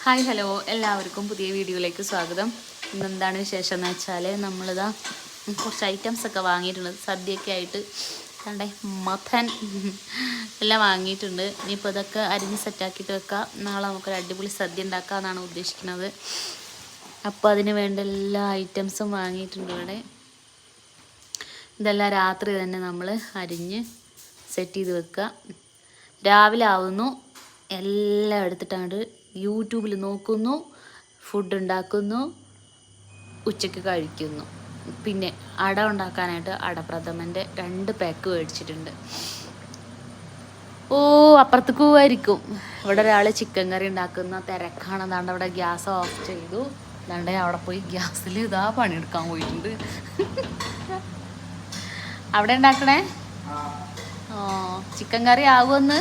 Hi hello എല്ലാവർക്കും പുതിയ വീഡിയോയിലേക്ക് സ്വാഗതം. ഇന്നെന്താണ് വിശേഷം എന്ന് വെച്ചാൽ നമ്മളിതാ കുറച്ച് ഐറ്റംസൊക്കെ വാങ്ങിയിട്ടുണ്ട്. സദ്യയൊക്കെ ആയിട്ട് കണ്ടേ മത്തൻ എല്ലാം വാങ്ങിയിട്ടുണ്ട്. ഇനിയിപ്പോൾ ഇതൊക്കെ അരിഞ്ഞ് സെറ്റാക്കിയിട്ട് വെക്കാം. നാളെ നമുക്കൊരു അടിപൊളി സദ്യ ഉണ്ടാക്കാമെന്നാണ് ഉദ്ദേശിക്കുന്നത്. അപ്പോൾ അതിന് വേണ്ട എല്ലാ ഐറ്റംസും വാങ്ങിയിട്ടുണ്ട് ഇവിടെ. ഇതെല്ലാം രാത്രി തന്നെ നമ്മൾ അരിഞ്ഞ് സെറ്റ് ചെയ്ത് വെക്കുക. രാവിലെ ആവുന്നു, എല്ലാം എടുത്തിട്ടാണ് യൂട്യൂബിൽ നോക്കുന്നു, ഫുഡ് ഉണ്ടാക്കുന്നു, ഉച്ചയ്ക്ക് കഴിക്കുന്നു. പിന്നെ അട ഉണ്ടാക്കാനായിട്ട് അടപ്രഥമൻ്റെ 2 പാക്ക് മേടിച്ചിട്ടുണ്ട്. ഓ അപ്പുറത്തേക്ക് പോവായിരിക്കും. ഇവിടെ ഒരാൾ ചിക്കൻ കറി ഉണ്ടാക്കുന്ന തിരക്കാണ്. അതാണ്ട് അവിടെ ഗ്യാസ് ഓഫ് ചെയ്തു. അതാണ്ട് അവിടെ പോയി ഗ്യാസിൽ ഇതാ പണിയെടുക്കാൻ പോയിട്ടുണ്ട്. അവിടെ ഉണ്ടാക്കണേ. ചിക്കൻ കറി ആകുമെന്ന്